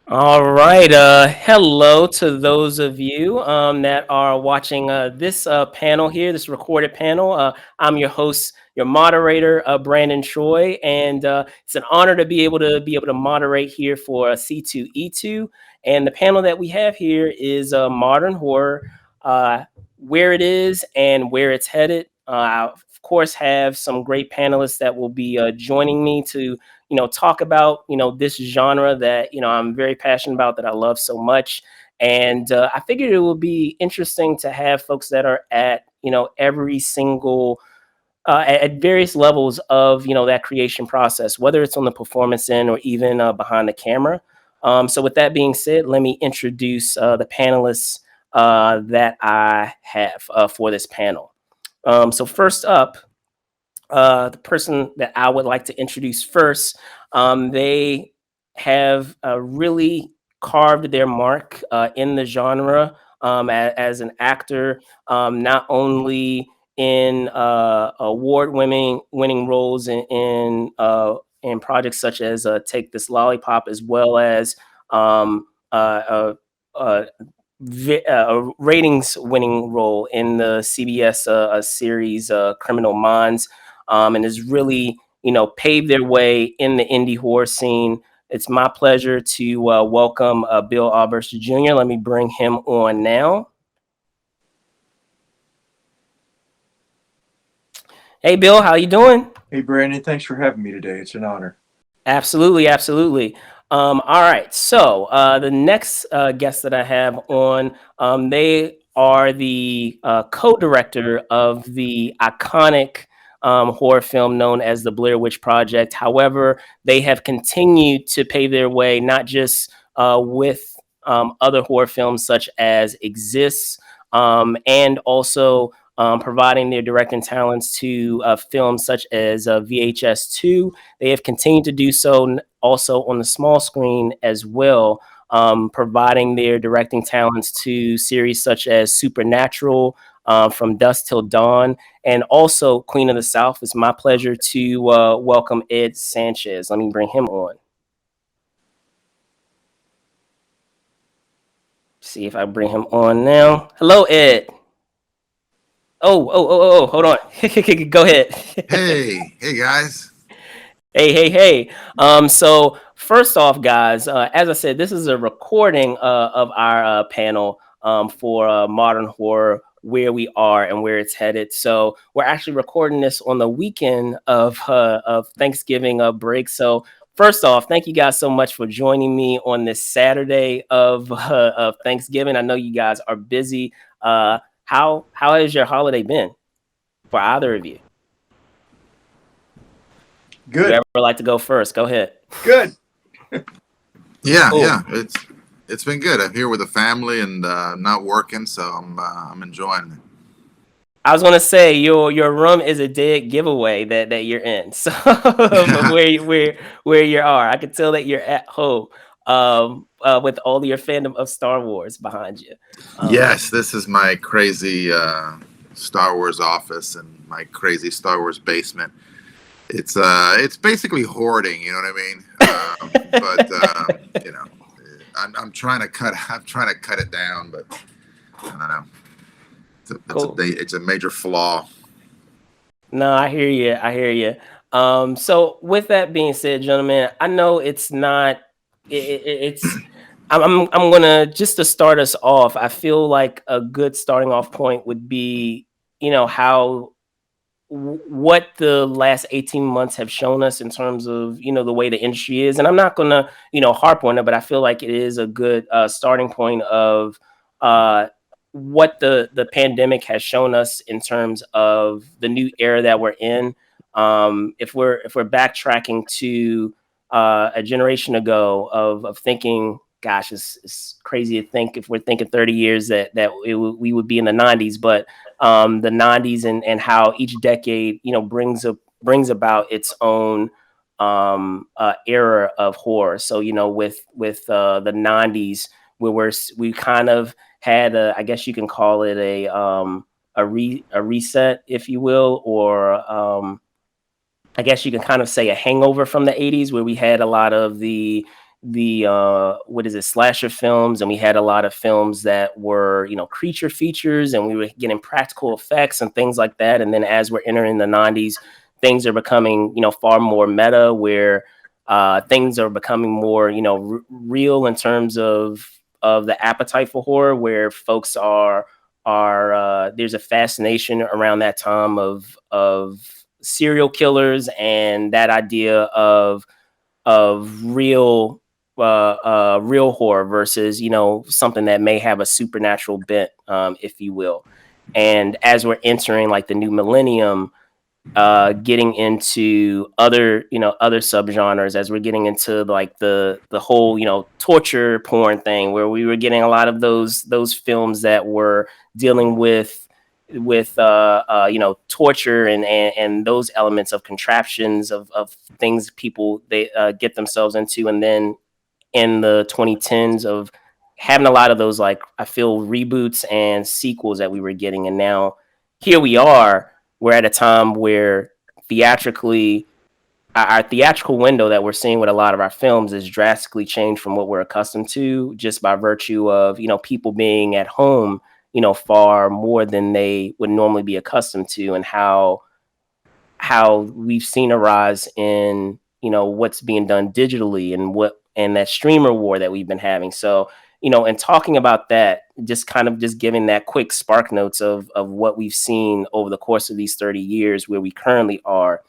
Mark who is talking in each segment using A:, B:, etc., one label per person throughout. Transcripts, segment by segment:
A: All right. Hello to those of you that are watching this panel here, this recorded panel. I'm your host, your moderator, Brandon Troy, and it's an honor to be able to moderate here for C2E2. And the panel that we have here is modern horror, where it is and where it's headed. I of course have some great panelists that will be joining me to talk about this genre that I'm very passionate about, that I love so much. And I figured it would be interesting to have folks that are at every single at various levels of that creation process, whether it's on the performance end or even behind the camera. So with that being said, let me introduce the panelists that I have for this panel. So first up, the person that I would like to introduce first, they have really carved their mark in the genre as an actor, not only in award-winning roles in projects such as Take This Lollipop, as well as a ratings winning role in the CBS series Criminal Minds, and has really paved their way in the indie horror scene. It's my pleasure to welcome Bill Oberst Jr. Let me bring him on now. Hey Bill, how you doing?
B: Hey Brandon, thanks for having me today. It's an honor.
A: Absolutely, absolutely. All right, so the next guest that I have on, they are the co-director of the iconic horror film known as the Blair Witch Project. However, they have continued to pave their way not just with other horror films such as Exists, and also providing their directing talents to films such as VHS 2. They have continued to do so also on the small screen as well, providing their directing talents to series such as Supernatural, From Dusk Till Dawn, and also Queen of the South. It's my pleasure to welcome Ed Sanchez. Let me bring him on. See if I bring him on now. Hello, Ed. Hold on. Go ahead.
C: Hey guys.
A: Hey. So first off, guys, as I said, this is a recording of our panel for modern horror, where we are and where it's headed. So we're actually recording this on the weekend of Thanksgiving break. So first off, thank you guys so much for joining me on this Saturday of Thanksgiving. I know you guys are busy. How has your holiday been for either of you?
B: Good.
A: Whoever would like to go first, go ahead.
B: Good.
C: Yeah,
A: Cool.
C: yeah. It's been good. I'm here with the family and not working, so I'm enjoying it.
A: I was gonna say your room is a dead giveaway that you're in. So where you are, I can tell that you're at home with all your fandom of Star Wars behind you.
C: Yes, this is my crazy Star Wars office and my crazy Star Wars basement. It's basically hoarding, you know what I mean? But you know, I'm trying to cut it down, but I don't know.
A: Cool.
C: It's a major flaw.
A: No, I hear you. So with that being said, gentlemen, I know it's not. It's. I'm gonna just to start us off. I feel like a good starting off point would be, how what the last 18 months have shown us in terms of the way the industry is. And I'm not gonna harp on it, but I feel like it is a good starting point of what the pandemic has shown us in terms of the new era that we're in. if we're backtracking to a generation ago of thinking, gosh, it's crazy to think if we're thinking 30 years that we would be in the 90s, but the 90s and how each decade, brings about its own era of horror. So, with the 90s, where we kind of had I guess you can call it a reset, if you will, or I guess you can kind of say a hangover from the 80s, where we had a lot of the what is it, slasher films, and we had a lot of films that were, creature features, and we were getting practical effects and things like that. And then as we're entering the 90s, things are becoming, far more meta, where things are becoming more, real in terms of the appetite for horror, where folks are there's a fascination around that time of serial killers, and that idea of real horror versus, something that may have a supernatural bent, if you will. And as we're entering like the new millennium, getting into other subgenres, as we're getting into like the whole, torture porn thing, where we were getting a lot of those films that were dealing with torture and those elements of contraptions of things people they get themselves into. And then in the 2010s of having a lot of those, like, I feel, reboots and sequels that we were getting. And now here we are, we're at a time where theatrically our theatrical window that we're seeing with a lot of our films is drastically changed from what we're accustomed to, just by virtue of, people being at home, far more than they would normally be accustomed to, and how we've seen a rise in, what's being done digitally, and that streamer war that we've been having. So, and talking about that, just kind of just giving that quick spark notes of what we've seen over the course of these 30 years, where we currently are.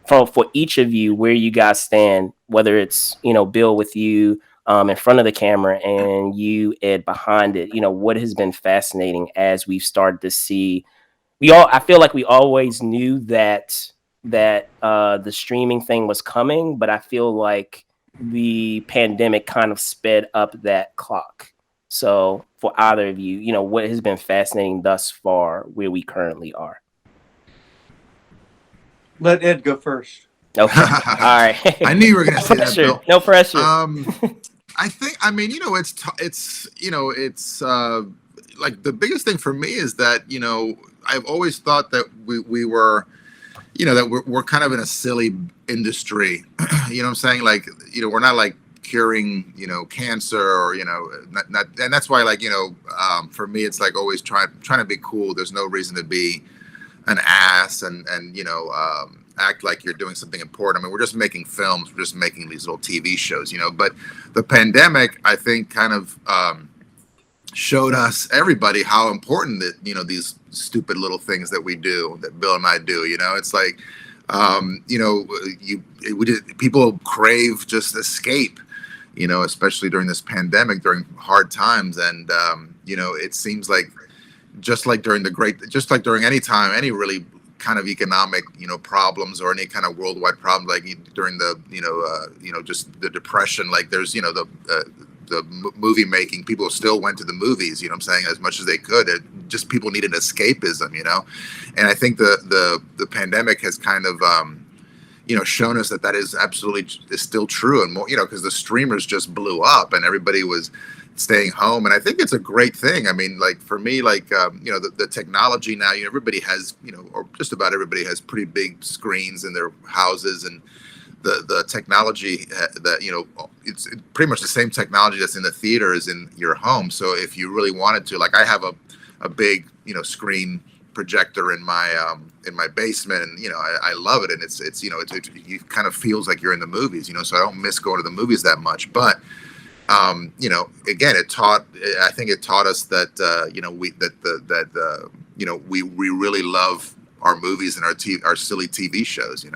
A: For each of you, where you guys stand, whether it's, Bill, with you in front of the camera, and you, Ed, behind it, what has been fascinating as we've started to see. I feel like we always knew that the streaming thing was coming, but I feel like the pandemic kind of sped up that clock. So for either of you, what has been fascinating thus far where we currently are?
B: Let Ed go first.
A: Okay. All right.
C: I knew you were going to say that,
A: Pressure.
C: Bill.
A: No pressure.
C: I think, I mean, it's like the biggest thing for me is that, I've always thought that we were, that we're kind of in a silly industry. You know what I'm saying? Like, we're not like curing, cancer, or, not, and that's why, like, for me, it's like always trying to be cool. There's no reason to be an ass and act like you're doing something important. I mean, we're just making films, we're just making these little TV shows, but the pandemic, I think, kind of showed us, everybody, how important that, these stupid little things that we do, that Bill and I do, it's like, people crave just escape, especially during this pandemic, during hard times. And, it seems like, just like during any time, any really kind of economic, problems, or any kind of worldwide problem, like during the, just the Depression, like there's, the movie making, people still went to the movies, I'm saying, as much as they could. Just people needed escapism, and I think the pandemic has kind of, shown us that is still true, and more, because the streamers just blew up and everybody was staying home. And I think it's a great thing. I mean, like, for me, like, the technology now, everybody has, or just about everybody has pretty big screens in their houses, and the technology that, it's pretty much the same technology that's in the theater is in your home. So if you really wanted to, like, I have a big, screen projector in my basement, and I love it, and it's it kind of feels like you're in the movies, so I don't miss going to the movies that much. But again, I think it taught us that we really love our movies and our silly TV shows.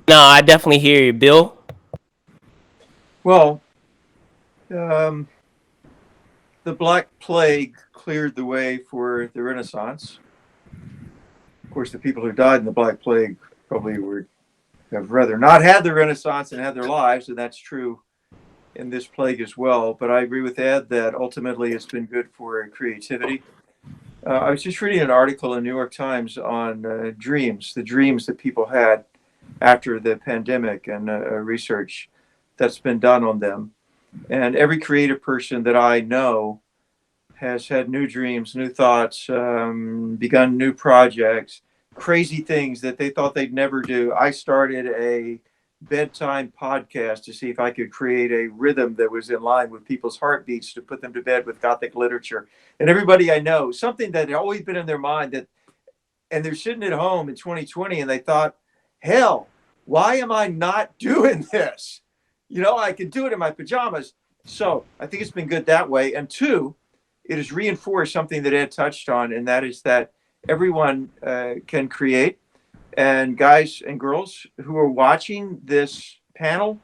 A: No, I definitely hear you, Bill.
B: Well, The Black Plague cleared the way for the Renaissance. Of course, the people who died in the Black Plague probably have rather not had the Renaissance and had their lives, and that's true in this plague as well. But I agree with Ed that ultimately it's been good for creativity. I was just reading an article in New York Times on the dreams that people had after the pandemic, and research that's been done on them. And every creative person that I know has had new dreams, new thoughts, begun new projects, crazy things that they thought they'd never do. I started a bedtime podcast to see if I could create a rhythm that was in line with people's heartbeats to put them to bed with Gothic literature. And everybody I know, something that had always been in their mind, that, and they're sitting at home in 2020 and they thought, hell, why am I not doing this? I can do it in my pajamas. So I think it's been good that way. And two, it has reinforced something that Ed touched on, and that is that everyone can create. And guys and girls who are watching this panel,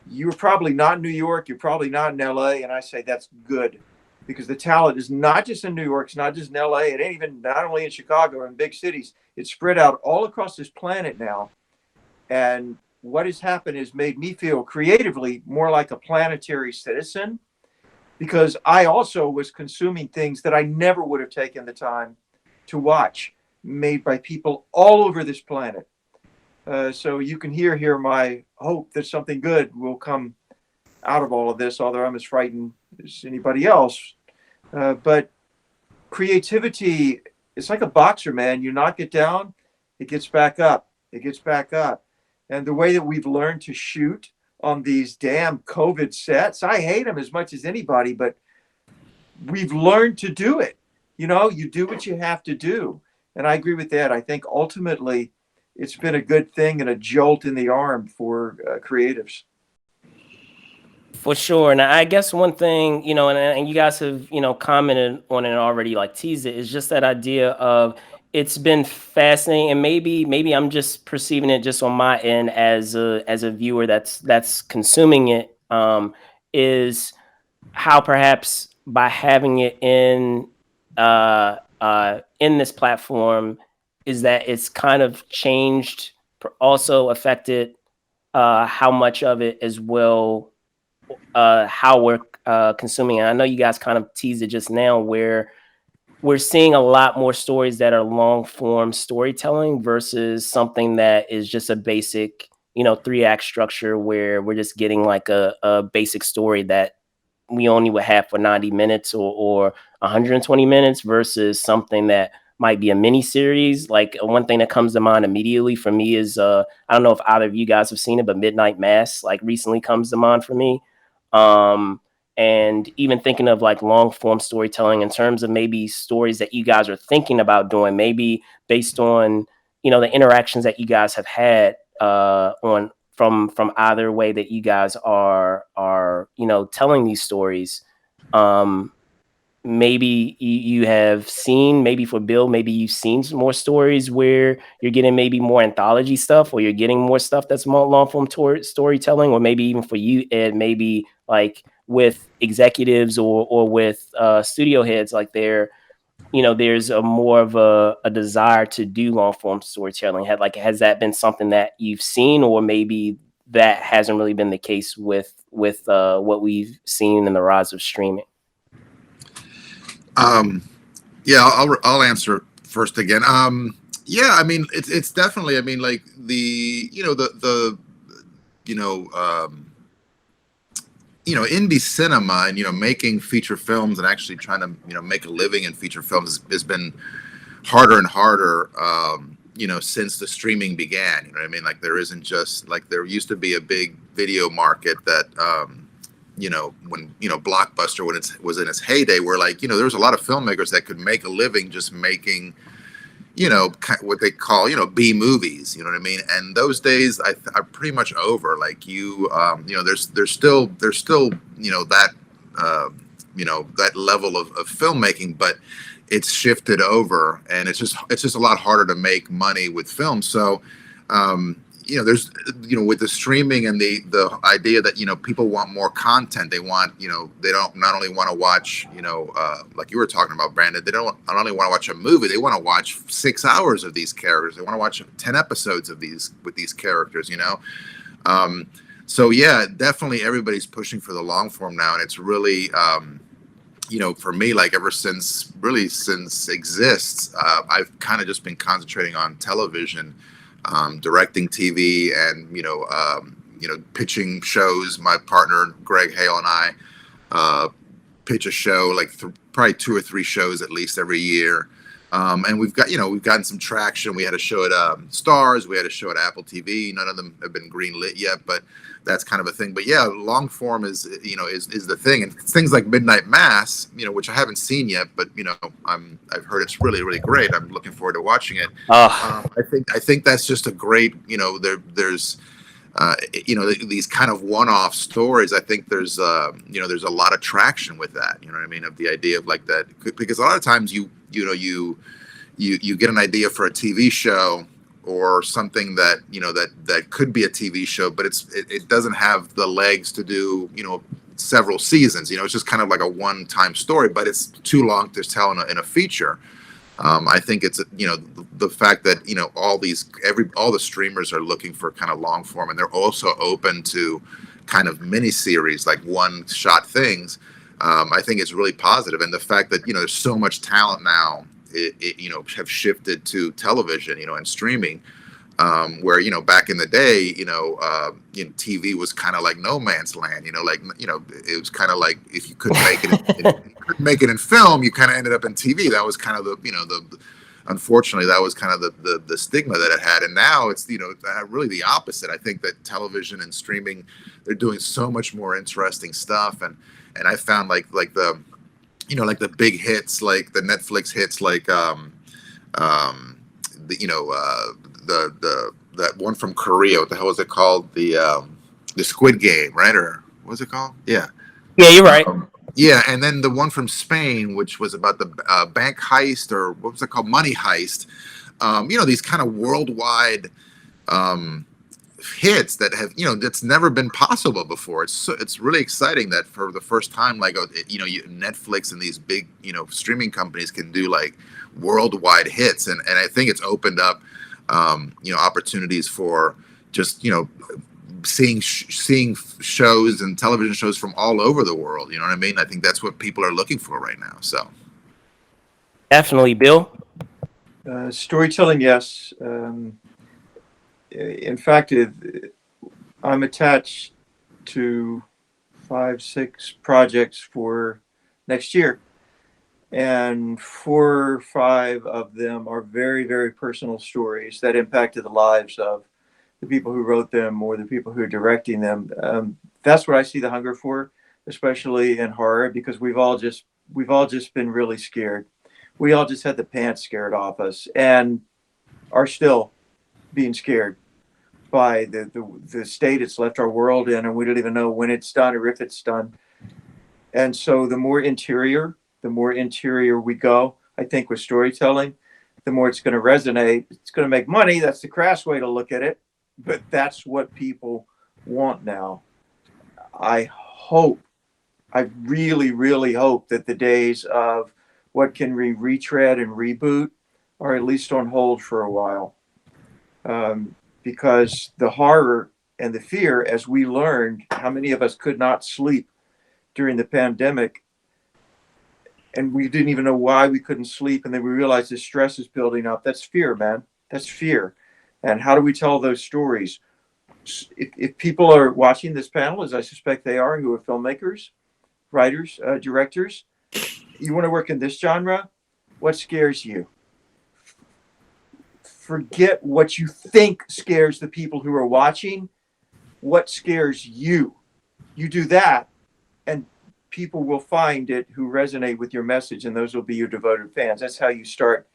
B: you're probably not in New York, you're probably not in LA, and I say that's good, because the talent is not just in New York, it's not just in LA, it ain't even not only in Chicago or in big cities, it's spread out all across this planet now. And what has happened has made me feel creatively more like a planetary citizen, because I also was consuming things that I never would have taken the time to watch, made by people all over this planet. So you can hear my hope that something good will come out of all of this, although I'm as frightened as anybody else. But creativity, it's like a boxer, man. You knock it down, it gets back up. It gets back up. And the way that we've learned to shoot on these damn COVID sets, I hate them as much as anybody, but we've learned to do it. You do what you have to do. And I agree with that. I think ultimately it's been a good thing and a jolt in the arm for creatives.
A: For sure. And I guess one thing, and you guys have, commented on it already, like teased it, is just that idea of it's been fascinating. And maybe I'm just perceiving it just on my end as a viewer that's consuming it, is how perhaps by having it in this platform, is that it's kind of changed, also affected how much of it as well, how we're consuming it. I know you guys kind of teased it just now, where we're seeing a lot more stories that are long form storytelling versus something that is just a basic, 3-act structure, where we're just getting like a basic story that we only would have for 90 minutes or 120 minutes, versus something that might be a mini series. Like one thing that comes to mind immediately for me is I don't know if either of you guys have seen it, but Midnight Mass like recently comes to mind for me. And even thinking of like long form storytelling in terms of maybe stories that you guys are thinking about doing, maybe based on, the interactions that you guys have had on from either way that you guys are telling these stories. Maybe you have seen, maybe for Bill, maybe you've seen some more stories where you're getting maybe more anthology stuff, or you're getting more stuff that's more long form storytelling, or maybe even for you, Ed, maybe like with executives or with studio heads, like there's a more of a desire to do long form storytelling. Has that been something that you've seen, or maybe that hasn't really been the case with what we've seen in the rise of streaming?
C: Yeah, I'll answer first again. Yeah, I mean, it's definitely, I mean, like indie cinema and making feature films and actually trying to make a living in feature films has been harder and harder. Since the streaming began. You know what I mean? Like there isn't just like there used to be a big video market that when Blockbuster, when it was in its heyday, where there was a lot of filmmakers that could make a living just making what they call B movies. You know what I mean? And those days are pretty much over. Like there's still that that level of filmmaking, but it's shifted over, and it's just a lot harder to make money with film. So there's, with the streaming and the idea that, people want more content. They want, they don't not only want to watch, like you were talking about, Brandon, they don't not only want to watch a movie, they want to watch 6 hours of these characters. They want to watch 10 episodes of these with these characters, So yeah, definitely everybody's pushing for the long form now. And it's really, for me, like ever since Exists, I've kind of just been concentrating on television, directing TV, and pitching shows. My partner Greg Hale and I pitch a show, like probably 2 or 3 shows at least every year. And we've gotten some traction. We had a show at Stars. We had a show at Apple TV. None of them have been greenlit yet, but that's kind of a thing. But yeah, long form is the thing. And things like Midnight Mass, which I haven't seen yet, but I've heard it's really, really great. I'm looking forward to watching it. I think that's just a great, there's these kind of one-off stories. I think there's there's a lot of traction with that. You know what I mean? Of the idea of like that, because a lot of times you get an idea for a TV show or something that that could be a TV show, but it doesn't have the legs to do several seasons. It's just kind of like a one-time story, but it's too long to tell in a feature. I think it's the fact that all the streamers are looking for kind of long form, and they're also open to kind of mini series, like one-shot things. I think it's really positive, and the fact that there's so much talent now, have shifted to television, and streaming, where back in the day, TV was kind of like no man's land. It was kind of like if you couldn't make it in film, you kind of ended up in TV. That was kind of the unfortunately, that was kind of the stigma that it had. And now it's really the opposite. I think that television and streaming, they're doing so much more interesting stuff, and I found like the the big hits, like the Netflix hits, like that one from Korea. What the hell was it called? The Squid Game, right? Or what was it called? Yeah.
A: Yeah, you're right.
C: Yeah, and then the one from Spain, which was about the bank heist, or what was it called? Money Heist. These kind of worldwide hits that have that's never been possible before. It's really exciting that for the first time, like Netflix and these big streaming companies can do like worldwide hits, and I think it's opened up opportunities for just seeing shows and television shows from all over the world. You know what I mean? I think that's what people are looking for right now. So
A: definitely, Bill.
B: Storytelling, yes. In fact, I'm attached to 5-6 projects for next year, and 4 or 5 of them are very, very personal stories that impacted the lives of the people who wrote them or the people who are directing them. That's what I see the hunger for, especially in horror, because we've all just been really scared. We all just had the pants scared off us, and are still being scared by the state it's left our world in, and we don't even know when it's done or if it's done. And so the more interior we go, I think, with storytelling, the more it's going to resonate. It's going to make money. That's the crass way to look at it, but that's what people want now. I really, really hope that the days of what can we retread and reboot are at least on hold for a while. Because the horror and the fear, as we learned, how many of us could not sleep during the pandemic, and we didn't even know why we couldn't sleep, and then we realized the stress is building up. That's fear, man. That's fear. And how do we tell those stories? If people are watching this panel, as I suspect they are, who are filmmakers, writers, directors, you want to work in this genre, what scares you? Forget what you think scares the people who are watching. What scares you? You do that, and people will find it who resonate with your message, and those will be your devoted fans. That's how you start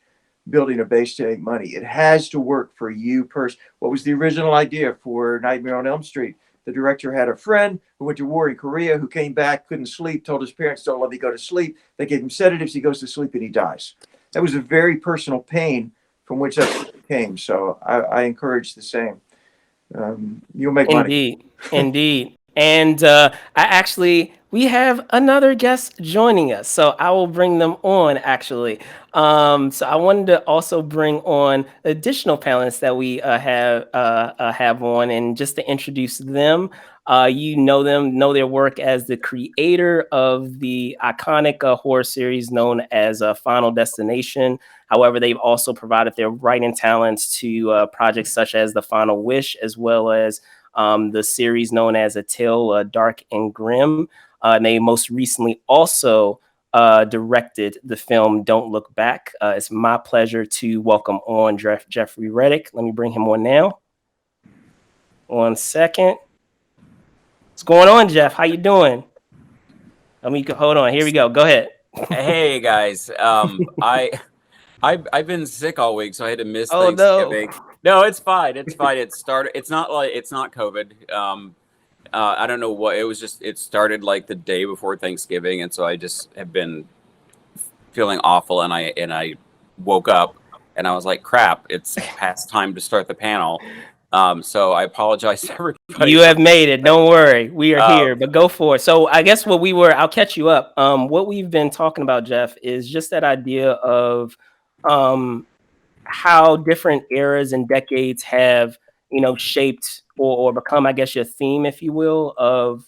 B: building a base to make money. It has to work for you personally. What was the original idea for Nightmare on Elm Street? The director had a friend who went to war in Korea, who came back, couldn't sleep, told his parents, don't let me go to sleep. They gave him sedatives. He goes to sleep and he dies. That was a very personal pain from which that came. So I encourage the same. you'll make money.
A: Indeed, indeed. And we have another guest joining us, so I will bring them on. Actually, so I wanted to also bring on additional panelists that we have on, and just to introduce them. You know them, know their work as the creator of the iconic horror series known as Final Destination. However, they've also provided their writing talents to projects such as The Final Wish, as well as the series known as A Tale Dark and Grim. And they most recently also directed the film Don't Look Back. It's my pleasure to welcome on Jeffrey Reddick. Let me bring him on now. 1 second. What's going on, Jeff? How you doing? Hold on. Here we go. Go ahead.
D: Hey guys, I've been sick all week, so I had to miss
A: Oh,
D: Thanksgiving.
A: no.
D: No, it's fine. It's fine. It's not COVID. I don't know what it was. Just it started like the day before Thanksgiving, and so I just have been feeling awful. And I woke up and I was like, "Crap! It's past time to start the panel." So I apologize to everybody.
A: You have made it. Don't worry. We are here, but go for it. So I guess I'll catch you up. What we've been talking about, Jeff, is just that idea of how different eras and decades have, shaped or become, I guess, your theme, if you will, of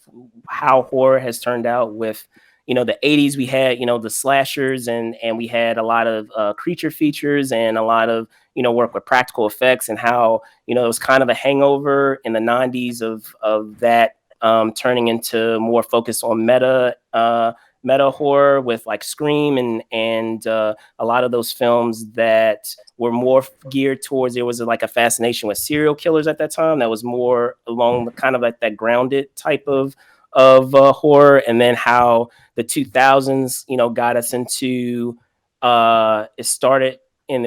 A: how horror has turned out. With, the 80s, we had, the slashers, and we had a lot of creature features and a lot of, work with practical effects, and how, it was kind of a hangover in the 90s of that turning into more focus on meta horror with like Scream and a lot of those films that were more geared towards, there was like a fascination with serial killers at that time that was more along the kind of like that grounded type of horror. And then how the 2000s, got us into it started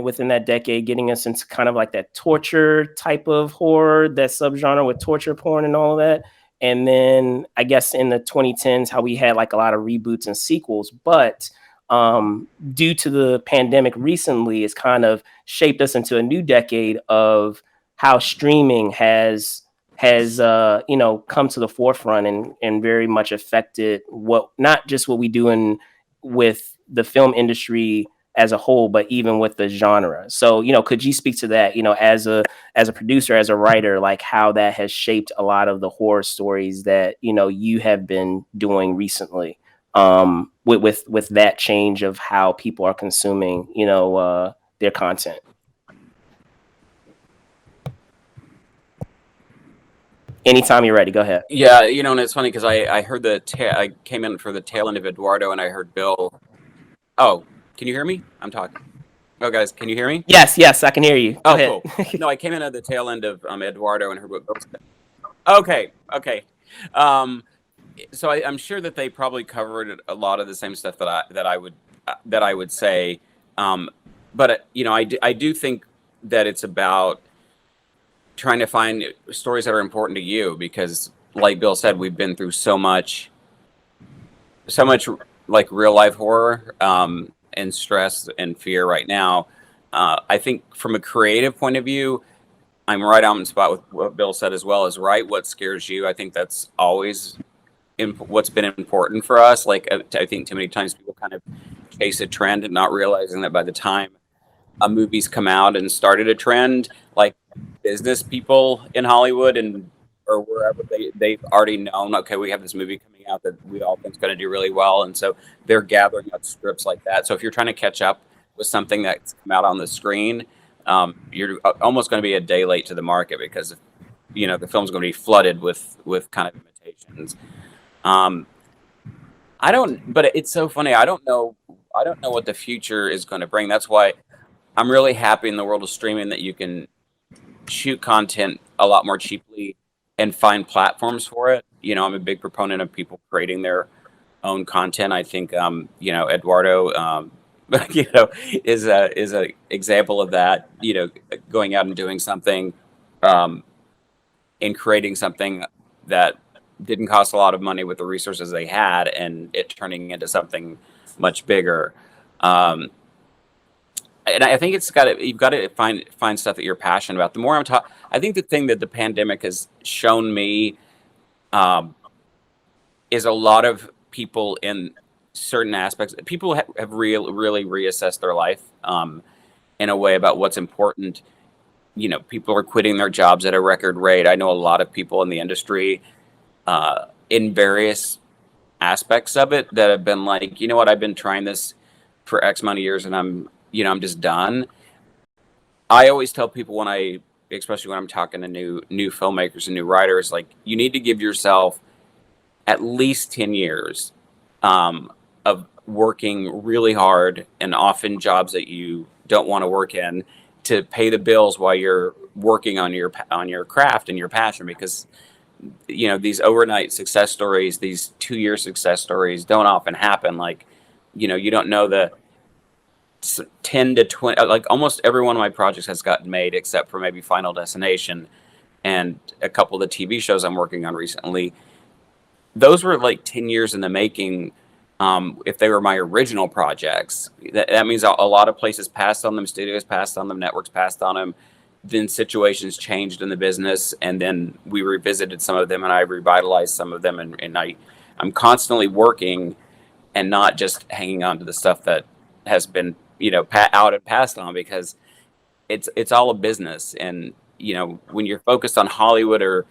A: within that decade, getting us into kind of like that torture type of horror, that subgenre with torture porn and all of that. And then I guess in the 2010s, how we had like a lot of reboots and sequels, but due to the pandemic recently, it's kind of shaped us into a new decade of how streaming has come to the forefront and very much affected not just what we do with the film industry as a whole, but even with the genre. So, could you speak to that, as a producer, as a writer, like how that has shaped a lot of the horror stories that, you have been doing recently, with that change of how people are consuming, their content? Anytime you're ready, go ahead.
D: Yeah, and it's funny because I heard I came in for the tail end of Eduardo, and I heard Bill. Oh, can you hear me? I'm talking. Oh, guys, can you hear me?
A: Yes, I can hear you. Go ahead.
D: Cool. No, I came in at the tail end of Eduardo and heard what Bill said. Okay. So I'm sure that they probably covered a lot of the same stuff that I would say, but I do think that it's about trying to find stories that are important to you, because like Bill said, we've been through so much like real life horror and stress and fear right now. I think from a creative point of view, I'm right on the spot with what Bill said, as well as write what scares you. I think that's always what's been important for us. Like I think too many times people kind of chase a trend and not realizing that by the time a movie's come out and started a trend, like business people in Hollywood or wherever, they've already known, okay, we have this movie coming out that we all think is going to do really well, and so they're gathering up scripts like that. So if you're trying to catch up with something that's come out on the screen, you're almost going to be a day late to the market, because the film's going to be flooded with kind of imitations. But it's so funny. I don't know what the future is going to bring. That's why I'm really happy in the world of streaming that you can shoot content a lot more cheaply and find platforms for it. I'm a big proponent of people creating their own content. I think, Eduardo, is a example of that. Going out and doing something, and creating something that didn't cost a lot of money with the resources they had, and it turning into something much bigger. and I think you've got to find stuff that you're passionate about. The more I'm talking, I think the thing that the pandemic has shown me um, is a lot of people in certain aspects. People have really reassessed their life in a way about what's important. You know, people are quitting their jobs at a record rate. I know a lot of people in the industry in various aspects of it that have been like, you know what, I've been trying this for X amount of years and I'm just done. I always tell people especially when I'm talking to new filmmakers and new writers, like you need to give yourself at least 10 years of working really hard and often jobs that you don't want to work in to pay the bills while you're working on your craft and your passion, because you know these overnight success stories, these 2-year success stories don't often happen. Like, you know, you don't know the 10 to 20, like almost every one of my projects has gotten made except for maybe Final Destination and a couple of the TV shows I'm working on recently. Those were like 10 years in the making. If they were my original projects, that means a lot of places passed on them, studios passed on them, networks passed on them. Then situations changed in the business, and then we revisited some of them, and I revitalized some of them, and I'm constantly working and not just hanging on to the stuff that has been, you know, out and passed on, because it's all a business. And you know, when you're focused on Hollywood or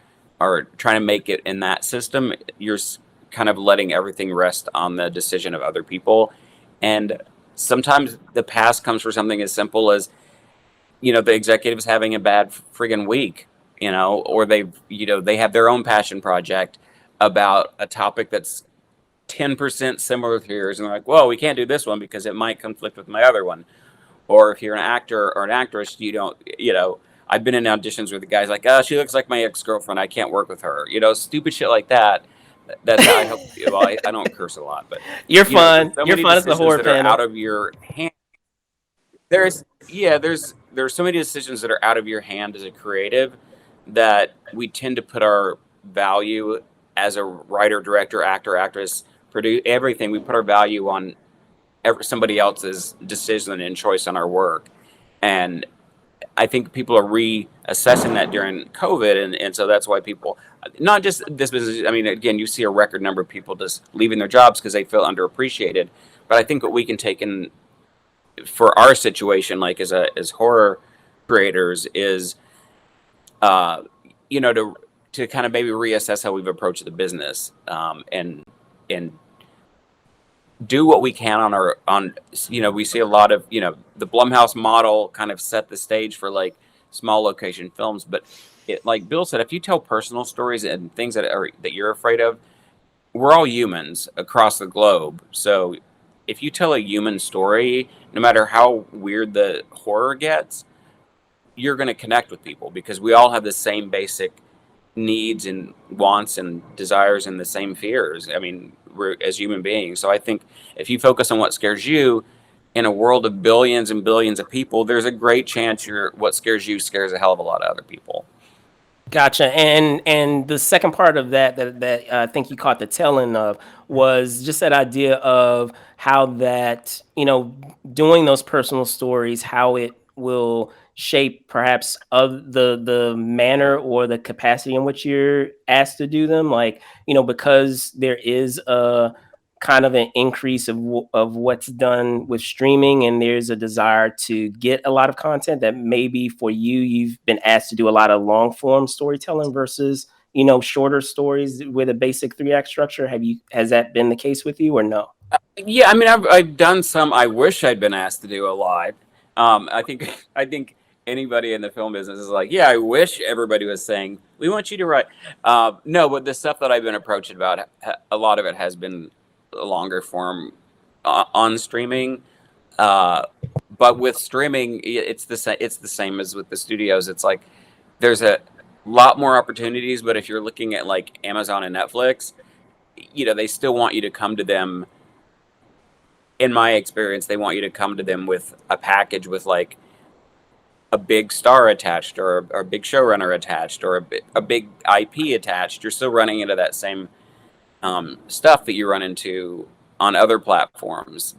D: trying to make it in that system, you're kind of letting everything rest on the decision of other people. And sometimes the pass comes for something as simple as, you know, the executives having a bad friggin' week, you know, or they have their own passion project about a topic that's 10% similar to yours, and they're like, well, we can't do this one because it might conflict with my other one. Or if you're an actor or an actress, you don't, you know, I've been in auditions where the guy's like, oh, she looks like my ex-girlfriend, I can't work with her. You know, stupid shit like that. That I hope, well, I don't curse a lot, but
A: You're
D: you know, there's
A: fun.
D: so
A: You're
D: many
A: fun. It's the
D: decisions
A: horror
D: that are
A: panel.
D: out of your hand. There's so many decisions that are out of your hand as a creative that we tend to put our value as a writer, director, actor, actress, produce everything. We put our value on somebody else's decision and choice on our work. And I think people are reassessing that during COVID. And so that's why people, not just this business, I mean, again, you see a record number of people just leaving their jobs because they feel underappreciated. But I think what we can take in for our situation, like as horror creators, is, you know, to kind of maybe reassess how we've approached the business, and do what we can on you know, we see a lot of, you know, the Blumhouse model kind of set the stage for like small location films, but it, like Bill said, if you tell personal stories and things that you're afraid of, we're all humans across the globe. So if you tell a human story, no matter how weird the horror gets, you're going to connect with people because we all have the same basic needs and wants and desires and the same fears. I mean, we're as human beings. So I think if you focus on what scares you in a world of billions and billions of people, there's a great chance what scares you scares a hell of a lot of other people.
A: Gotcha. And the second part of that I think you caught the tail end of was just that idea of how that, you know, doing those personal stories, how it will shape perhaps of the manner or the capacity in which you're asked to do them. Like, you know, because there is a kind of an increase of what's done with streaming, and there's a desire to get a lot of content that maybe for you've been asked to do a lot of long form storytelling versus, you know, shorter stories with a basic 3-act structure. Has that been the case with you or no?
D: Yeah, I mean, I've done some. I wish I'd been asked to do a lot. I think anybody in the film business is like, yeah, I wish everybody was saying we want you to write. No, but the stuff that I've been approached about, a lot of it has been longer form on streaming. But with streaming, it's the same. It's the same as with the studios. It's like there's a lot more opportunities, but if you're looking at like Amazon and Netflix, you know, they still want you to come to them. In my experience, they want you to come to them with a package with like a big star attached or a big showrunner attached or a big IP attached. You're still running into that same stuff that you run into on other platforms.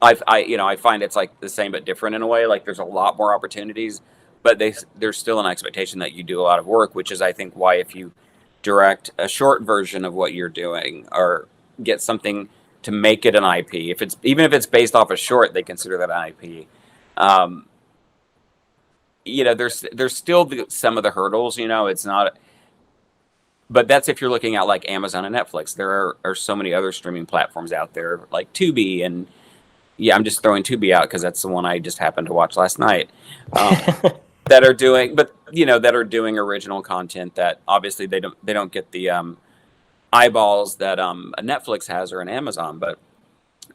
D: I find it's like the same but different in a way. Like there's a lot more opportunities, but there's still an expectation that you do a lot of work, which is I think why if you direct a short version of what you're doing or get something to make it an IP, even if it's based off a short, they consider that an IP. There's still some of the hurdles. It's not. But that's if you're looking at like Amazon and Netflix. There are so many other streaming platforms out there, like Tubi, and yeah, I'm just throwing Tubi out because that's the one I just happened to watch last night. That are doing original content that obviously they don't get the eyeballs that a Netflix has or an Amazon. But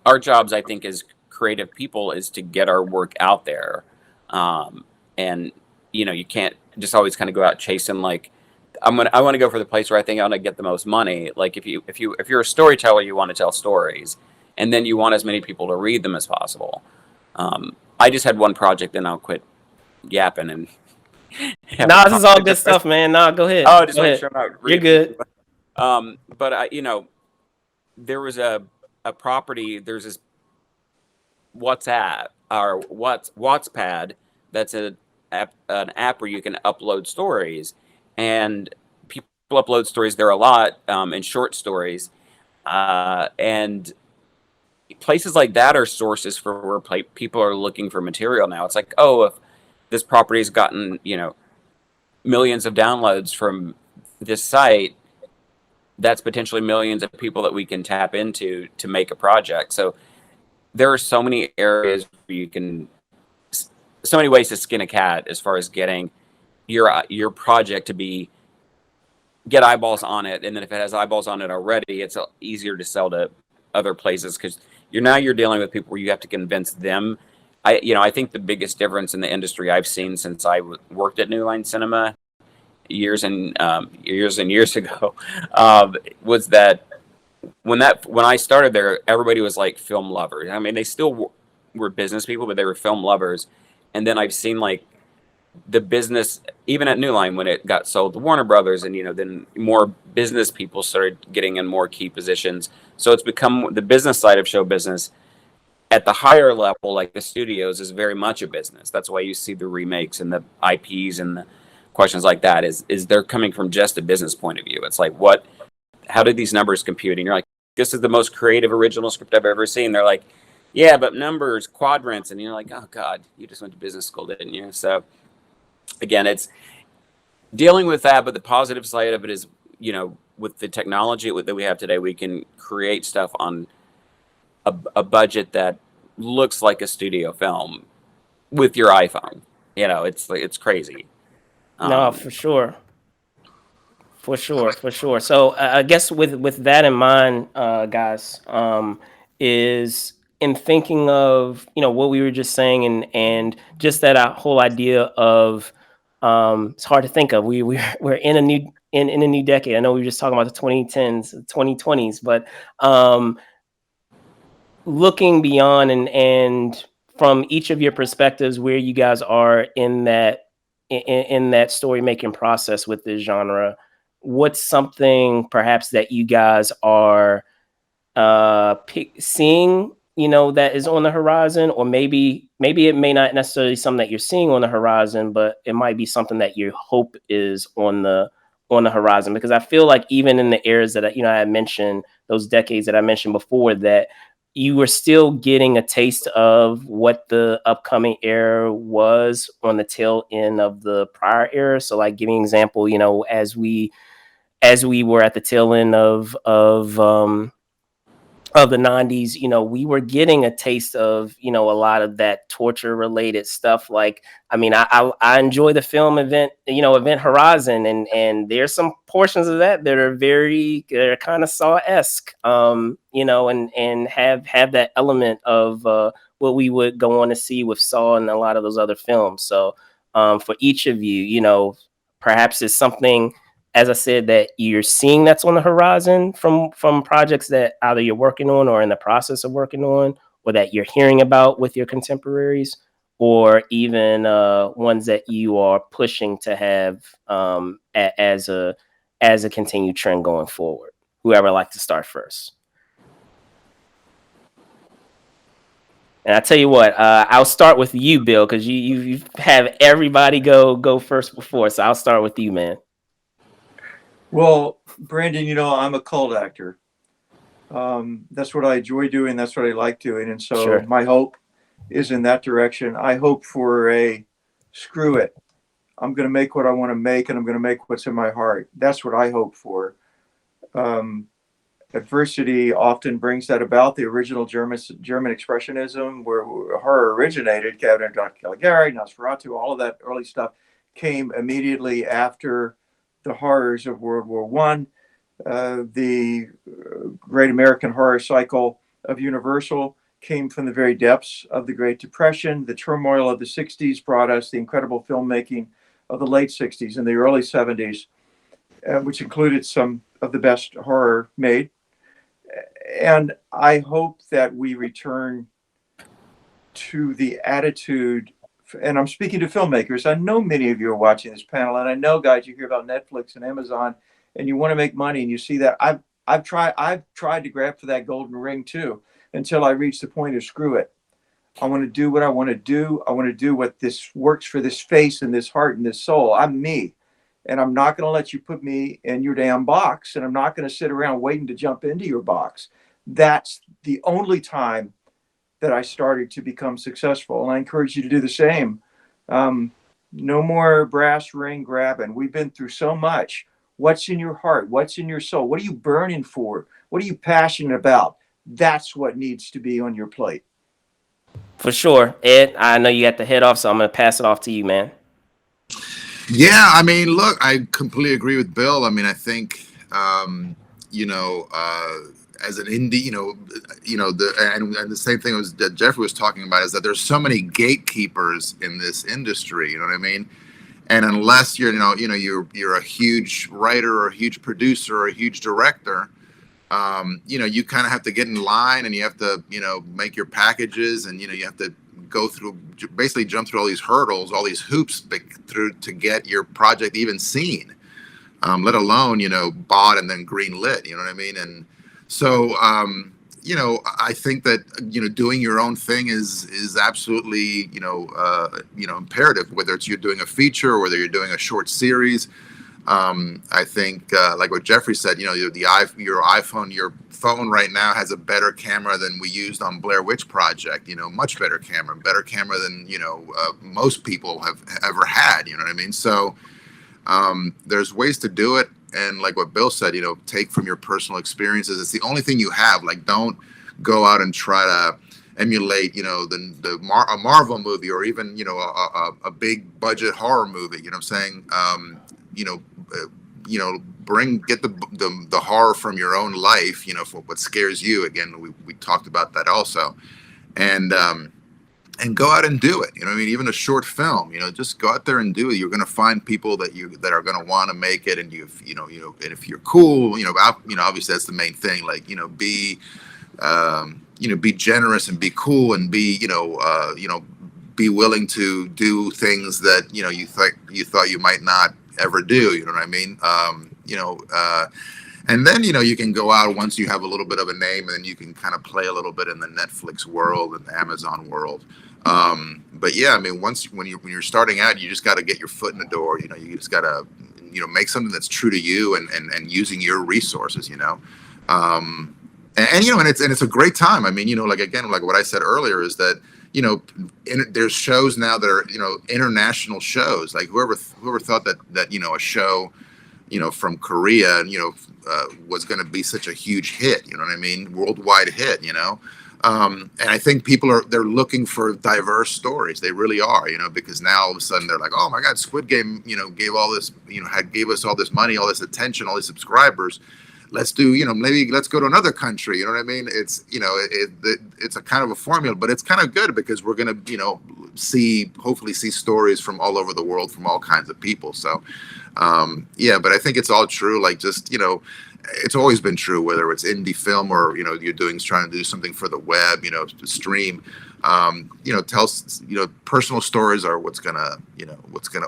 D: our jobs, I think, as creative people, is to get our work out there, and you can't just always kind of go out chasing like. I want to go for the place where I think I'm gonna get the most money. Like if you're a storyteller, you want to tell stories, and then you want as many people to read them as possible. I just had one project, and I'll quit yapping and.
A: Nah, this is all good stuff, man. Nah, go ahead.
D: Oh, just
A: go
D: make
A: ahead.
D: sure I'm not
A: You're good.
D: But there was a property. There's this WhatsApp or WhatsPad. That's an app where you can upload stories, and people upload stories there a lot, and short stories, and places like that are sources for where people are looking for material now. It's like, oh, if this property's gotten millions of downloads from this site, that's potentially millions of people that we can tap into to make a project. So there are so many areas where so many ways to skin a cat as far as getting your project to get eyeballs on it. And then if it has eyeballs on it already, it's easier to sell to other places because you're dealing with people where you have to convince them. I think the biggest difference in the industry I've seen since I worked at New Line Cinema years and years ago was that when I started there, everybody was like film lovers. I mean, they still were business people, but they were film lovers. And then I've seen like the business, even at New Line, when it got sold to Warner Brothers, and then more business people started getting in more key positions. So it's become the business side of show business at the higher level, like the studios, is very much a business. That's why you see the remakes and the IPs and the questions like that. Is they're coming from just a business point of view. It's like, how did these numbers compute? And you're like, this is the most creative original script I've ever seen. They're like, yeah, but numbers, quadrants, and you're like, oh God, you just went to business school, didn't you? So again, it's dealing with that, but the positive side of it is, with the technology that we have today, we can create stuff on a budget that looks like a studio film with your iPhone. It's crazy.
A: No, for sure. For sure. So I guess with that in mind, guys, is in thinking of what we were just saying, and just that whole idea of it's hard to think of. We're in a new decade. I know we were just talking about the 2010s, 2020s, but looking beyond and from each of your perspectives, where you guys are in that story making process with this genre. What's something perhaps that you guys are seeing, that is on the horizon, or maybe it may not necessarily something that you're seeing on the horizon, but it might be something that you hope is on the horizon? Because I feel like even in the eras that I mentioned, those decades that I mentioned before, that you were still getting a taste of what the upcoming era was on the tail end of the prior era. So, like, giving an example, as we were at the tail end of the 90s, we were getting a taste of, a lot of that torture related stuff. Like, I mean, I enjoy the film Event Horizon, and there's some portions of that are kind of Saw-esque, and have that element of what we would go on to see with Saw and a lot of those other films. So for each of you, perhaps it's something, as I said, that you're seeing that's on the horizon from projects that either you're working on or in the process of working on, or that you're hearing about with your contemporaries, or even ones that you are pushing to have as a continued trend going forward. Whoever would like to start first. And I tell you what, I'll start with you, Bill, because you have everybody go first before. So I'll start with you, man.
B: Well, Brandon, I'm a cult actor. That's what I enjoy doing. That's what I like doing. And so
A: Sure.
B: my hope is in that direction. I hope for a screw it. I'm going to make what I want to make, and I'm going to make what's in my heart. That's what I hope for. Um, Adversity often brings that about. The original German expressionism, where horror originated, Cabinet Dr. Caligari, Nosferatu, all of that early stuff came immediately after the horrors of World War One. The Great American Horror Cycle of Universal came from the very depths of the Great Depression. The turmoil of the 60s brought us the incredible filmmaking of the late 60s and the early 70s, which included some of the best horror made. And I hope that we return to the attitude, and I'm speaking to filmmakers. I know many of you are watching this panel, and I know, guys, you hear about Netflix and Amazon, and you want to make money, and you see that. I've tried to grab for that golden ring too, until I reach the point of screw it. I want to do what I want to do. I want to do what this works for this face and this heart and this soul. I'm me. And I'm not going to let you put me in your damn box. And I'm not going to sit around waiting to jump into your box. That's the only time that I started to become successful. And I encourage you to do the same. No more brass ring grabbing. We've been through so much. What's in your heart? What's in your soul? What are you burning for? What are you passionate about? That's what needs to be on your plate.
A: For sure. Ed, I know you got the head off, so I'm going to pass it off to you, man.
C: Yeah, I mean, look, I completely agree with Bill. I mean, I think, as an indie, and the same thing was that Jeffrey was talking about is that there's so many gatekeepers in this industry. You know what I mean? And unless you're a huge writer or a huge producer or a huge director, you kind of have to get in line and you have to, make your packages and, you have to basically jump through all these hurdles, all these hoops to get your project even seen, let alone, bought and then green lit, you know what I mean? And so, I think that, doing your own thing is absolutely, imperative, whether it's you're doing a feature or whether you're doing a short series. I think, like what Jeffrey said, your iPhone, your phone right now has a better camera than we used on Blair Witch Project. Much better camera than most people have ever had. You know what I mean? So there's ways to do it, and like what Bill said, take from your personal experiences. It's the only thing you have. Like, don't go out and try to emulate, a Marvel movie or even a big budget horror movie. You know what I'm saying? Get the horror from your own life, for what scares you. Again, we talked about that also, and go out and do it. You know what I mean? Even a short film, just go out there and do it. You're going to find people that are going to want to make it, and and if you're cool, obviously that's the main thing. Like, be generous and be cool and be be willing to do things that you thought you might not ever do. You know what I mean? And then you can go out once you have a little bit of a name, and then you can kind of play a little bit in the Netflix world and the Amazon world. But yeah, I mean, when you're starting out, you just got to get your foot in the door. You just got to make something that's true to you and using your resources. And it's a great time. I mean, like what I said earlier is that there's shows now that are international shows. Like whoever thought that a show from Korea was going to be such a huge hit. You know what I mean? Worldwide hit. And I think they're looking for diverse stories. They really are. Because now all of a sudden they're like, oh my God, Squid Game gave all this gave us all this money, all this attention, all these subscribers. Let's do, maybe let's go to another country. You know what I mean? It's, it's a kind of a formula, but it's kind of good because we're going to, hopefully see stories from all over the world from all kinds of people. So, yeah, but I think it's all true. Like just, it's always been true, whether it's indie film or, you're trying to do something for the web, to stream, personal stories are what's gonna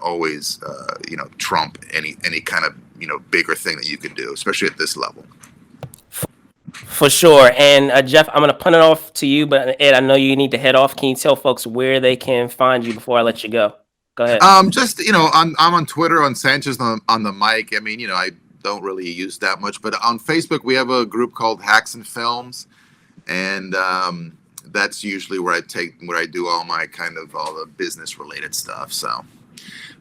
C: always, trump any kind of, bigger thing that you could do, especially at this level.
A: For sure. And Jeff, I'm gonna punt it off to you, but Ed, I know you need to head off. Can you tell folks where they can find you before I let you go? Go ahead.
C: Just I'm on Twitter on Sanchez on the mic. I mean, I don't really use that much, but on Facebook we have a group called Hacks and Films, and that's usually where I do all the business related stuff. So,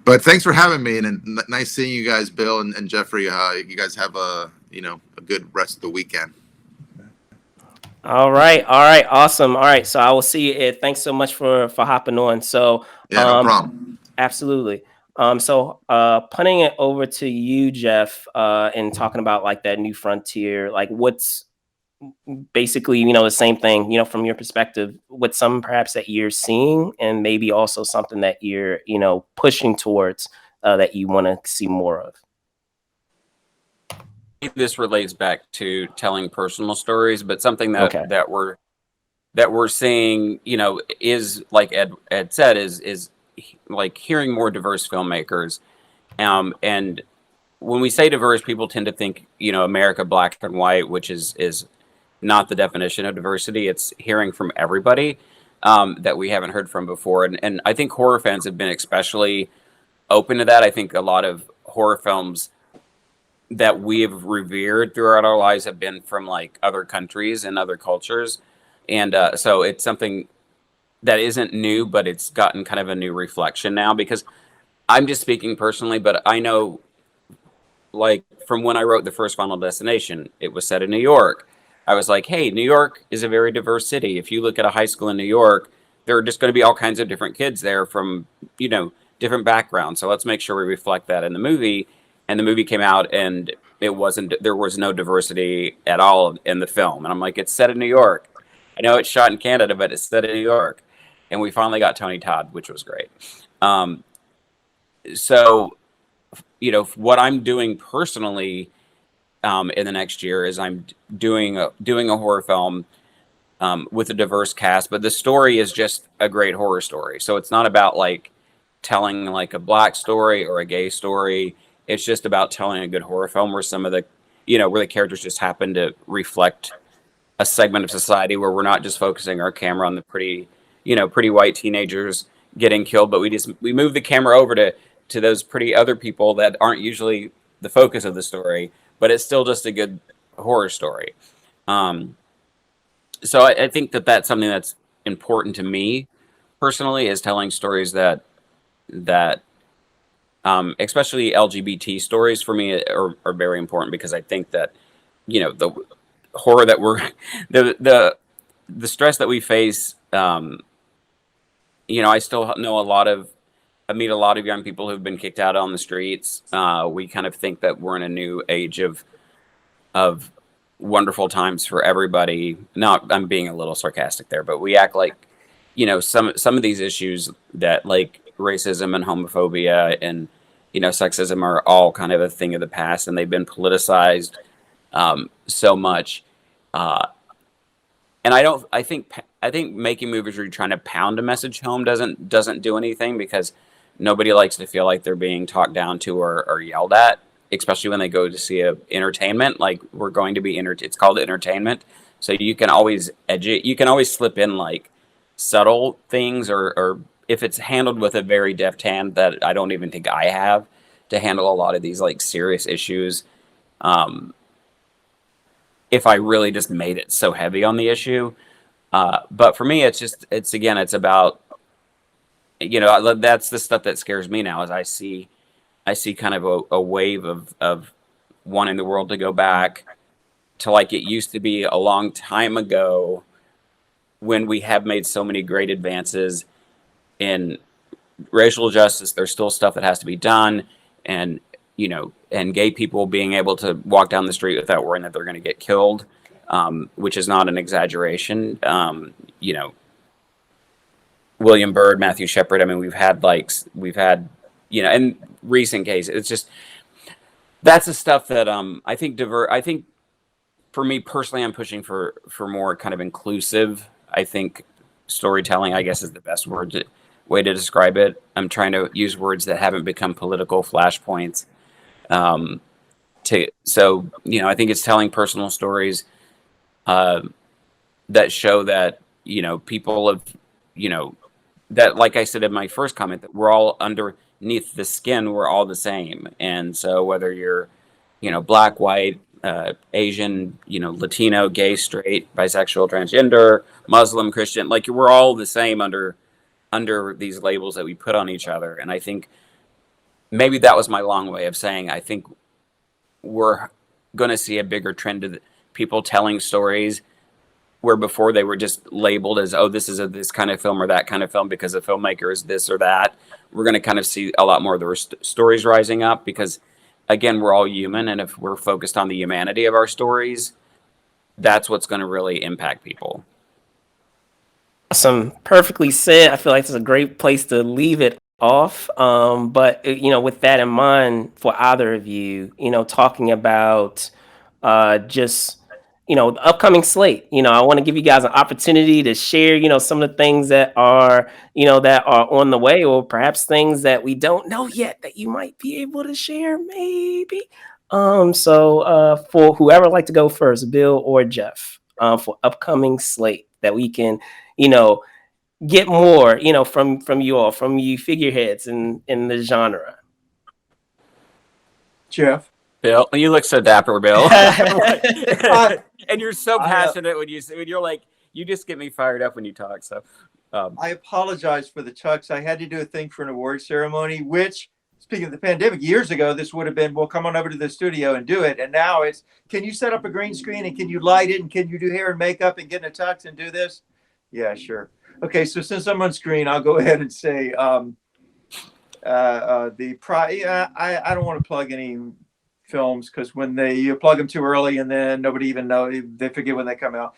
C: but thanks for having me, and nice seeing you guys, Bill and Jeffrey. You guys have a good rest of the weekend.
A: All right, awesome. All right, so I will see you, Ed. Thanks so much for hopping on. So
C: Yeah, no problem.
A: absolutely. So punting it over to you, Jeff, and talking about like that new frontier, like what's basically, the same thing, from your perspective, with some perhaps that you're seeing, and maybe also something that you're, pushing towards, that you want to see more of.
D: This relates back to telling personal stories, but something that we're seeing, is like Ed said, is like hearing more diverse filmmakers. And when we say diverse, people tend to think, America black and white, which is not the definition of diversity. It's hearing from everybody that we haven't heard from before. And I think horror fans have been especially open to that. I think a lot of horror films that we've revered throughout our lives have been from like other countries and other cultures. And so it's something that isn't new, but it's gotten kind of a new reflection now, because I'm just speaking personally, but I know, like, from when I wrote the first Final Destination, it was set in New York. I was like, hey, New York is a very diverse city. If you look at a high school in New York, there are just going to be all kinds of different kids there from, different backgrounds. So let's make sure we reflect that in the movie. And the movie came out, and there was no diversity at all in the film. And I'm like, it's set in New York. I know it's shot in Canada, but it's set in New York. And we finally got Tony Todd, which was great. So, what I'm doing personally in the next year is I'm doing a horror film with a diverse cast, but the story is just a great horror story. So it's not about like telling like a black story or a gay story. It's just about telling a good horror film where some of the, where the characters just happen to reflect a segment of society, where we're not just focusing our camera on the pretty white teenagers getting killed, but we move the camera over to those pretty other people that aren't usually the focus of the story, but it's still just a good horror story. So I think that's something that's important to me personally, is telling stories that especially LGBT stories for me are very important, because I think that, the horror that we're, the stress that we face, I still know I meet a lot of young people who've been kicked out on the streets. We kind of think that we're in a new age of wonderful times for everybody. Not, I'm being a little sarcastic there, but we act like, some of these issues that like racism and homophobia and, sexism are all kind of a thing of the past, and they've been politicized so much. And I think making movies where you're trying to pound a message home doesn't do anything, because nobody likes to feel like they're being talked down to or yelled at, especially when they go to see entertainment. Like, we're going to be it's called entertainment. So you can always you can always slip in like subtle things, or if it's handled with a very deft hand that I don't even think I have to handle a lot of these like serious issues. If I really just made it so heavy on the issue. But for me, it's about, that's the stuff that scares me now, is I see kind of a wave of wanting the world to go back to like it used to be a long time ago, when we have made so many great advances in racial justice. There's still stuff that has to be done. And, and gay people being able to walk down the street without worrying that they're going to get killed, which is not an exaggeration. William Byrd, Matthew Shepard. I mean, we've had, in recent cases, it's just, that's the stuff that I think for me personally, I'm pushing for more kind of inclusive, I think, storytelling, I guess, is the best way to describe it. I'm trying to use words that haven't become political flashpoints. I think it's telling personal stories that show that, people have, that, like I said in my first comment, that we're all underneath the skin, we're all the same. And so whether you're, black, white, Asian, Latino, gay, straight, bisexual, transgender, Muslim, Christian, like we're all the same under these labels that we put on each other. And I think maybe that was my long way of saying, I think we're going to see a bigger trend of people telling stories where before they were just labeled as, oh, this is this kind of film or that kind of film because the filmmaker is this or that. We're going to kind of see a lot more of the stories rising up because, again, we're all human. And if we're focused on the humanity of our stories, that's what's going to really impact people.
A: Awesome. Perfectly said. I feel like this is a great place to leave it off. But with that in mind, for either of you, talking about just the upcoming slate. I want to give you guys an opportunity to share, some of the things that are on the way, or perhaps things that we don't know yet that you might be able to share, maybe. So for whoever would like to go first, Bill or Jeff, for upcoming slate that we can, get more, from you all, from you figureheads in the genre.
B: Jeff.
D: Bill, you look so dapper, Bill. And you're so passionate when you're like, you just get me fired up when you talk. So
B: I apologize for the tux. I had to do a thing for an award ceremony, which, speaking of the pandemic, years ago, this would have been, well, come on over to the studio and do it. And now it's, can you set up a green screen and can you light it and can you do hair and makeup and get in a tux and do this? Yeah, sure. Okay, so since I'm on screen, I'll go ahead and say I don't want to plug any films because when you plug them too early and then nobody even knows, they forget when they come out.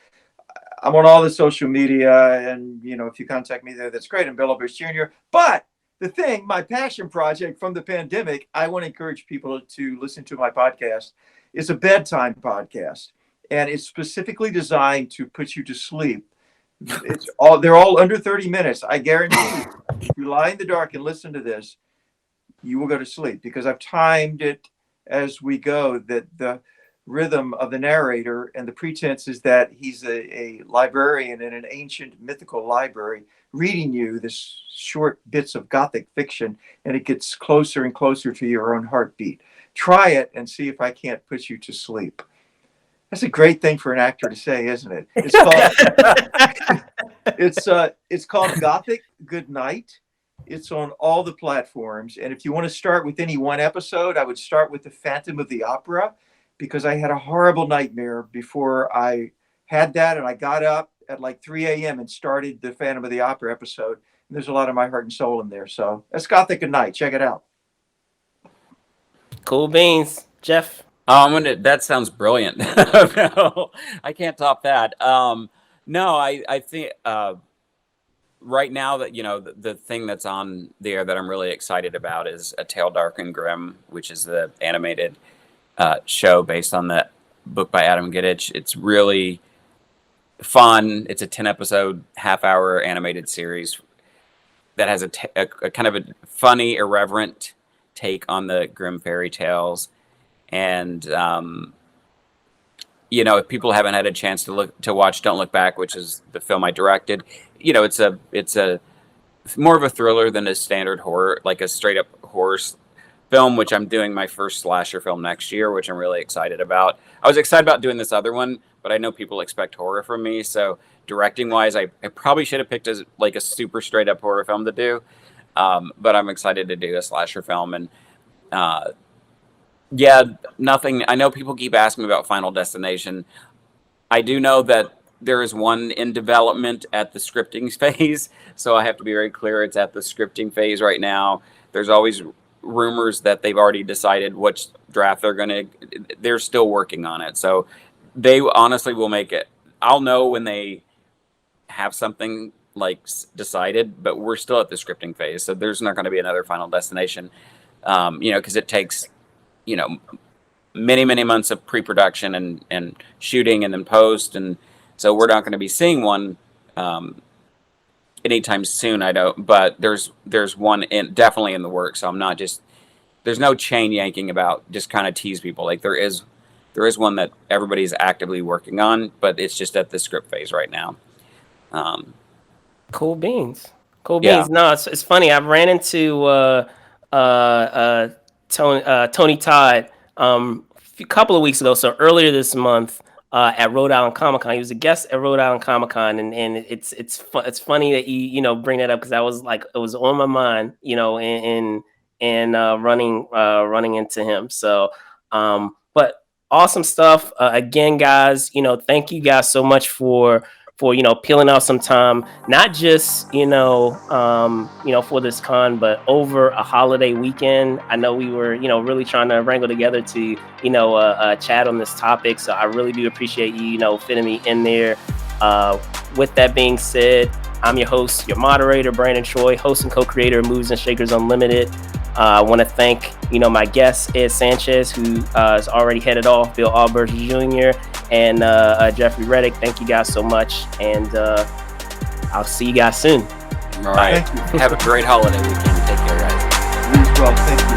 B: I'm on all the social media, and if you contact me there, that's great. I'm Bill Oberst Jr. But the thing, my passion project from the pandemic, I want to encourage people to listen to my podcast. It's a bedtime podcast, and it's specifically designed to put you to sleep. They're all under 30 minutes. I guarantee you, if you lie in the dark and listen to this, you will go to sleep because I've timed it as we go, that the rhythm of the narrator and the pretense is that he's a librarian in an ancient mythical library reading you this short bits of Gothic fiction, and it gets closer and closer to your own heartbeat. Try it and see if I can't put you to sleep. That's a great thing for an actor to say, isn't it? It's called Gothic Good Night. It's on all the platforms. And if you want to start with any one episode, I would start with The Phantom of the Opera, because I had a horrible nightmare before I had that. And I got up at like 3 a.m. and started The Phantom of the Opera episode. And there's a lot of my heart and soul in there. So that's Gothic Good Night. Check it out.
A: Cool beans. Jeff?
D: That sounds brilliant. No, I can't top that. No, I think right now that, the thing that's on there that I'm really excited about is A Tale Dark and Grim, which is the animated show based on the book by Adam Giddich. It's really fun. It's a 10-episode, half-hour animated series that has a kind of a funny, irreverent take on the Grimm fairy tales. And if people haven't had a chance to watch Don't Look Back, which is the film I directed, it's a more of a thriller than a standard horror, like a straight up horror film, which I'm doing my first slasher film next year, which I'm really excited about. I was excited about doing this other one, but I know people expect horror from me. So directing wise, I probably should have picked a super straight up horror film to do. But I'm excited to do a slasher film. And nothing. I know people keep asking me about Final Destination. I do know that there is one in development at the scripting phase. So I have to be very clear. It's at the scripting phase right now. There's always rumors that they've already decided which draft they're still working on it. So they honestly will make it. I'll know when they have something decided, but we're still at the scripting phase. So there's not going to be another Final Destination, because it takes, many, many months of pre-production and shooting and then post. And so we're not going to be seeing one anytime soon. But there's one definitely in the works. So there's no chain yanking about, just kind of tease people. Like there is there is one that everybody's actively working on, but it's just at the script phase right now.
A: Cool beans. Cool
D: Yeah.
A: beans. No, it's funny. I ran into Tony Todd a couple of weeks ago, so earlier this month at Rhode Island Comic Con. He was a guest at Rhode Island Comic Con, and it's funny that you bring that up, because I was like, it was on my mind, in running into him. So but awesome stuff. Again, guys, thank you guys so much for peeling out some time, not just for this con, but over a holiday weekend. I know we were really trying to wrangle together to chat on this topic, so I really do appreciate you fitting me in there. With that being said, I'm your host, your moderator, Brandon Troy, host and co-creator of Moves and Shakers Unlimited. I want to thank my guest, Ed Sanchez, who is already headed off, Bill Oberst Jr., and Jeffrey Reddick. Thank you guys so much, and I'll see you guys soon.
D: All right. Have a great holiday weekend. Take care, guys.
B: You as well. Thank you.